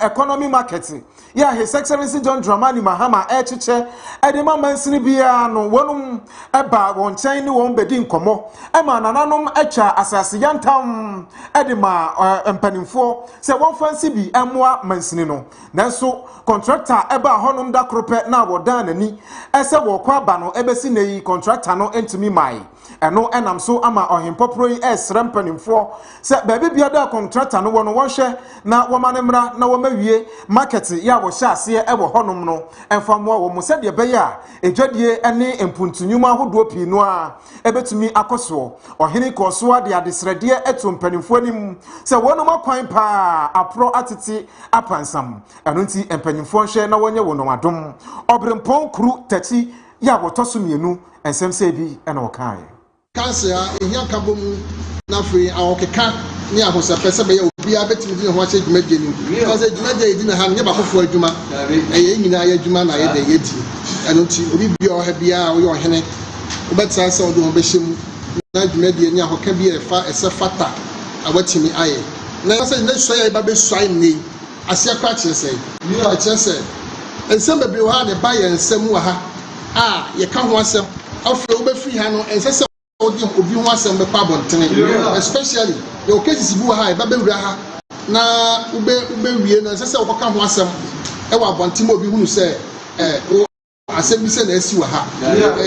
economy market ya His Excellency John Dramani Mahama echiche edema mansini bia no wonum eba won chen ni won bedi nkomo ema nananom echa asase yantam edema empanimfo se won fancy bi emwa mansini no nanso contractor eba honum da krope na wodan nani ese wo kwa ba no ebesi nei contractor no entimi mai eno enam so ama ohempopro yi esrempanimfo se baby bia da contractor no wono wonhwe na womanemra na womawie market ya wo hyase e wo honum no enfamwa wo muse de be ya edwadie ene empuntunyuma ahodo pi no a ebetumi akoso ohene koso ade adesrede eto mpanimfo anim se wonum akwan pa apro atete apansam eno nti empanimfo nhwe na wonye wono adom Obrempong kru tati ya wotoso mienu ensem se bi ena wokae cancer ehia kabomu na free awokeka ni ahosapese be ya obi abetimi di ho ache dwumadie ni because dwumadie di na ha ne bakofo adwuma eye nyina ya adwuma na ye de yedi eno nti obi bia o ha bia o ye ohene obetsa se odo ho behyem na dwumadie ni ahoka bi efa ese fata awatimi aye na se ne so ya ba be so aye ni ase akwa chese ni a chese ensem be o ha ne ba ye ensem wa ha ye ka ho asem afre obefri ha no ensese obi ho asem be pa bontene especially your cases bu ha e ba be wura ha na ube wie no ensese okoka ho asem e wa bontene obi hunu se asem bi se na esi wa ha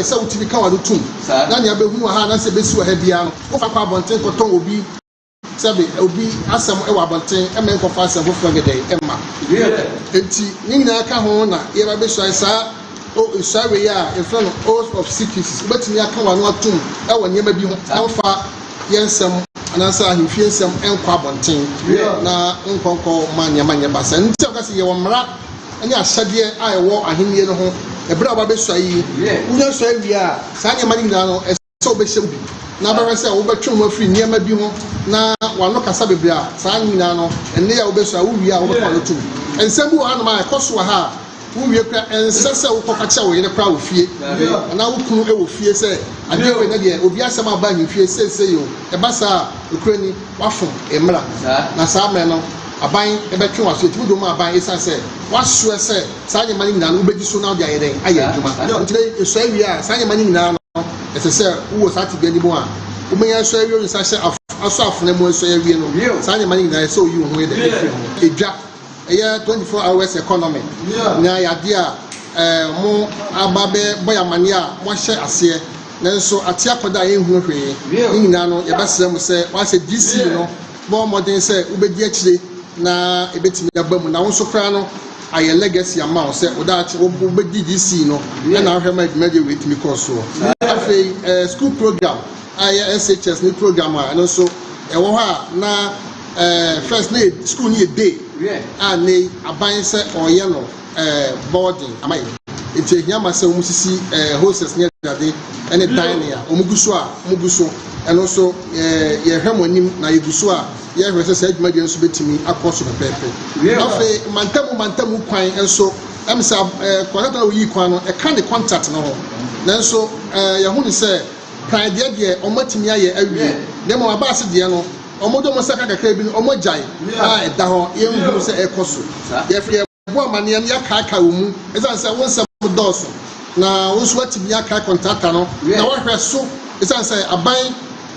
se utimi ka wa do tum na ne abehunu ha na se be si wa ha bia no wo fa kwa bontene ko ton obi sabe obi asem e wa bontene e me ko fa asem fo fagede e ma enti nyina ka ho na ye ba be so isa sorry ya in front of oath of secrecy but me aka wanu atum e wanyema bi ho amfa yensem anasa ahimfie nsem enkwa bonten na nkonko manya basa nti akase ye womra ani ahyade a ewo ahenie no ho ebra ba beso yi unya so awia sa nyema ni nyina no eso behyem bi na ba se wo betwem afri nyema bi ho na wano kasa bebra sa nyina no enne ya wo beso wo wia wo be kwalo tum ensem bu ha no ma ekoso ha uwie kra ensese wo kokacha wo yene kra wo fie na wo kunu e wo fie se ade we na de obi asem aba ni fie se yo e basa okrani wafom emra na sa me no aban e betwe waso ti do ma aban esa se waso se sa nya mani nyina no beji so na de ayeden aye adwuma ntire eso awie a sa nya mani nyina no ese wo sa ti bi ni bo a wo menya so awie sa se aso afuna mo eso awie no sa nya mani nyina se oyi ho e de edwa 24 hours economy na ya dia mo ababe boyamani a mo hye ase nanso ate akoda ehunu hwe nyina no ye basere mu se wa se DC no bo modern se ubedi akire na ebetimi abamu na wonso kra no aye legacy amount say odachi obedi DC no na ahwe ma adwumaje wait me course so afei school program aye SHS ni program and also ewo ha na first day school ni a day and ne aban say oye no boarding amai enti nyama say omusisi hostess ni ade ene dining a omuguso and also ye hwemonim na yeguso a ye hwese say adwumaje nso betimi akoso pepepe afei mantamu kwan enso am say contract we yi kwan no e kan the contact no ho nanso ye hu ni say kan de omatimi aye awie dem ma ba se de no omodo mo saka kakra bi omo jai e da ho ye hu say e koso ye fie bo amane ya kaka wo mu esan say won sam doso na won so atimi aka contact no na wo hwe so esan say aban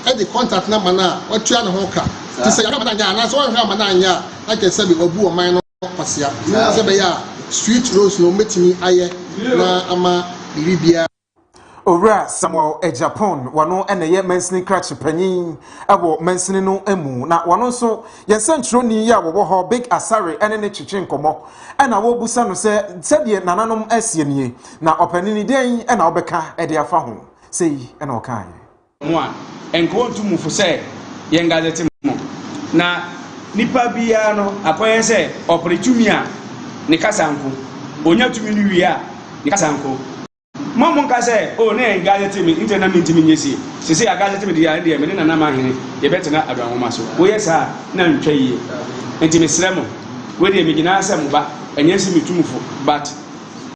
e the contact number na watua ne ho ka ti say akama nya na so wo hwe amana anya ake say bi obu o man no kwasia say be ya street roads no metimi aye na ama biribia Owura Samuel Japan wano eneye mensini crutch panyin abo mensini no emu na wano so yensenchro ni ya wo ho big asare ene ne chichi nkomo ena wo busa no se de nananom asie nie na opanini den ena obeka e de afa ho sei ena okan mo a enko ntumu fo se yengazeti mo na nipa bia no akoye se operetumi a ne kasanko onya tumi ni wi a ne kasanko Mamun ka say o na engagement me interna me ntimi nyesi se engagement me dia me na na ma hene ye betena adwan ma so wo yesa na ntwa yie ntimi sremo we de me gina asem ba enyesi metumfo but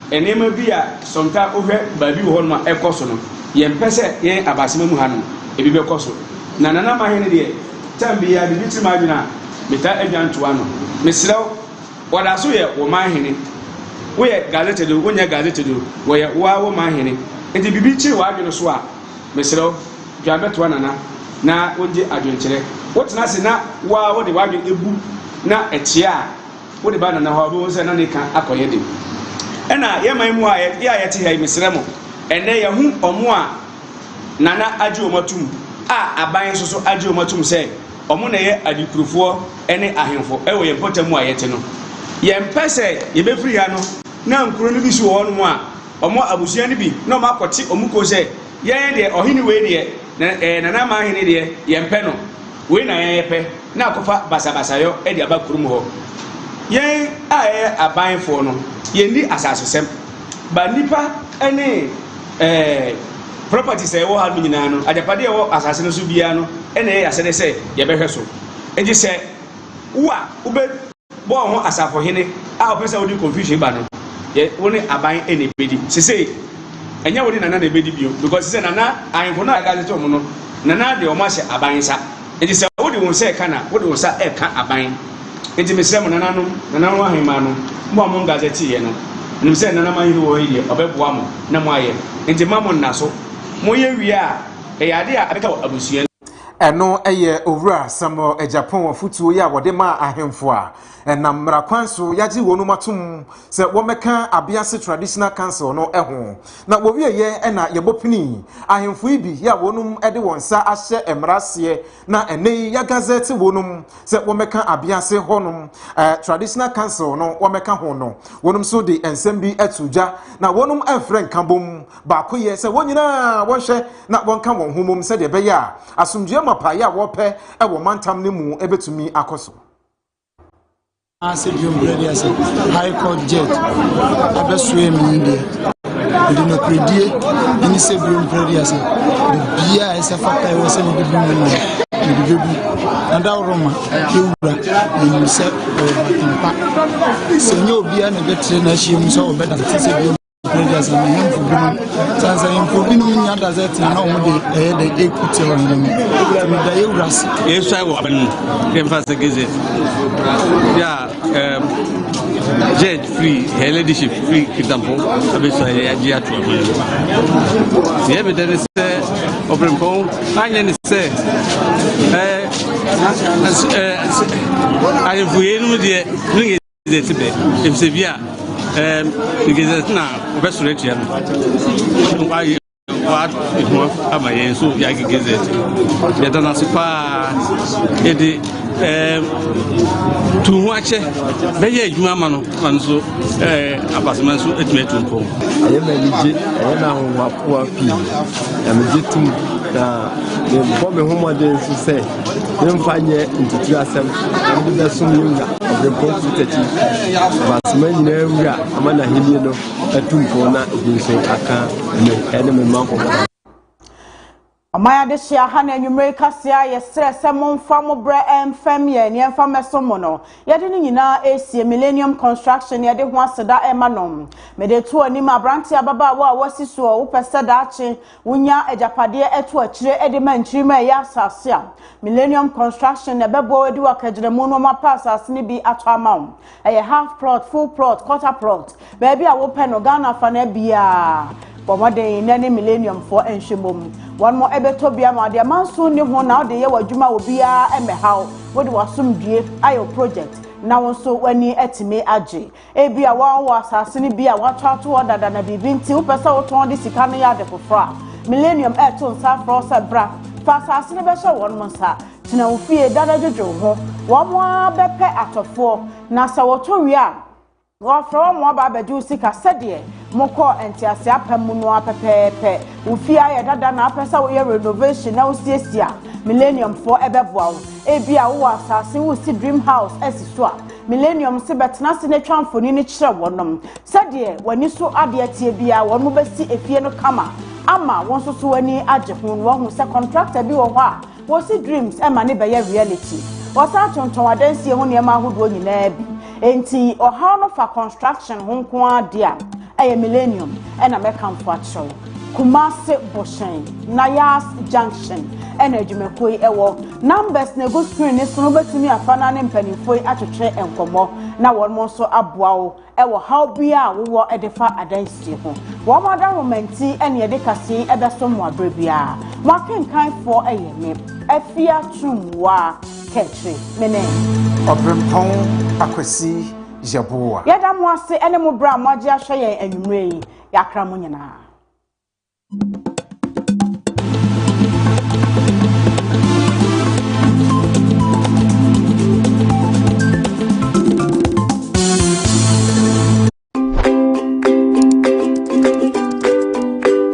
enema bi a somta ohwe ba bi wo no ekoso no ye mpese ye abasema mu ha no ebi be koso na na ma hene de tambi ya bi bitima adwina meta adwantoa no mesrew wada so ye wo ma hene we gazette do wonya gazette do we wa ma hene enti bibi chi wa adwene so a mesrew dwa beto na wonje adwenkyere wotena se na wa wo de wa adwen ebu na etia a wo de ba na ho bo se na ne ka akoye de ena ye man mu a ye te ha mesremo ene ye hu omo a nana agi omatum a aban so agi omatum se omo na ye adikurufo ene ahemfo e wo ye potamu a ye te no ye mpese ye be free ya no na nkuro no bi so wo no a omo abusua no bi na omo akoti omuko se ye de ohini we de na ma hene de ye mpe no we na ye pe na akofa basabasa yo e de abakurum ho ye aye abanfo no ye ndi asasosem ba nipa ene properties e wo ha no nyina no ajapade e wo asase no so bia no ene ye asede se ye behwe so eji se wa ube bo ho asafo hene a opesa wo di confusion ba no ye woni aban ene bedi sese enya woni nana na bedi bio because sese nana ayinfo na aga to mo no nana de o ma se aban sa eji se wo di won se kana wo di won sa e ka aban eji mesre mo nana no ahema no mo mo gazeti ye no nim se nana man yi wo yi obeboa mo na mo aye eji mamo na so mo ye wi a e yade a abeka abusua eno eye Owura Samuel Japan futuo ya wode ma ahemfo a na mmara kwanso yaji wonu matum se wo meka abiase traditional council no eho na wo wieye na yebopini ahemfo ibi ya wonum ede wonsa ahye emrase na ene ya gazette wonum se wo meka abiase honum traditional council no wo meka ho no wonum so de ensem bi atuja na wonum afren kabom ba koye se wonyina wonhwe na wonka won humum se de beya asumdue mapa ya wo pe e wo mantam ne mu ebetumi akoso High Court jet abesue mi de no credit ni se biom predias de bia esa fata e wose ni de biom ni de bi anda roma ewura ni se batimpa senyo bia na betre na hiem so obeda se biom predias na him for biom sansa him for biom ni anda zet na o de equity on ni da ewura se e sai wo ben dem fa se geze ya jet free her leadership free kitampo abisa ya ji atu ye be dere se Obrempong anya ni se ay fuenu de ngi de tibe emse bia ngi na obesure tia no why what it was amaye so ya gigeze ya dana sipa ede tu ho ache be ye adwuma ma no man so abasman so etumetu mpo aye melije aye na ho wapo api amejetum na me bo me ho modern so say mfanye ntutu asem am be so nyunga Obrempong fitati abasman nyina wura amana henie no atumpo na ebinso aka me ene me manko Amaya de shia ha na nwumre kasia ye stress monfa mo bre emfam ye ne emfam mesomo no ye de nyina esie Millennium Construction ye de ho aseda emanom me de to ani ma branch ababa wa wasi so wo pese da ache wonya ejapade eto akire e de manchiri ma ya asase a Millennium Construction ne bebo edi wakagiremu no ma pass asne bi ato amount ye half plot full plot quarter plot baby a wo pe no Ghana fa na bia Pomade nene Millennium for enshimom one more ebeto bia ma de manso ni ho na de ye wadwuma obia emehaw wo de wasomdue ayo project na wonso wani etime age ebia wa asase ni bia wa twato odada na bibi nti wo pesa wo ton de sika no ya de fofra Millennium eto nsa frosa bra fa asase ni be hye won mo nsa tina wo fie dada jojo ho wo mo abepe atofo na sa wo to wi a wo fra mo aba abaju sika sede moko entiase apamu no apepepe ufia ya dada na apesa wo renovation na usiesia Millennium for ebeboa wo ebia wo asase wo si dream house esiso a Millennium se betena se ne twamfoni ne kire wonom sede wani so ade tie bia wono besi efie no kama ama won so so wani age ho wo hu se contractor bi wo ho a wo si dreams e ma ne be reality wo sa tonton adansie ho ne ma ahodo nyina bi enti oha no fa construction ho nko ade a aye Millennium ena mekam fatso Kumase Boshen Nayas Junction energy mekoi ewo numbers na go screen ni so betumi afana ne mpanimfo atwetwe enkomo na won mo so aboawo ewo how bia wo edefa adansie ho wo mada momenti ene ye de kase ebeso mo abrebia wakenkan for eye me AFIA tumwa ketri mene Obrempong akwasi Jaboa yada mo ase ene mo bra mo age ahwe ye anwumre yi yakra mo nyina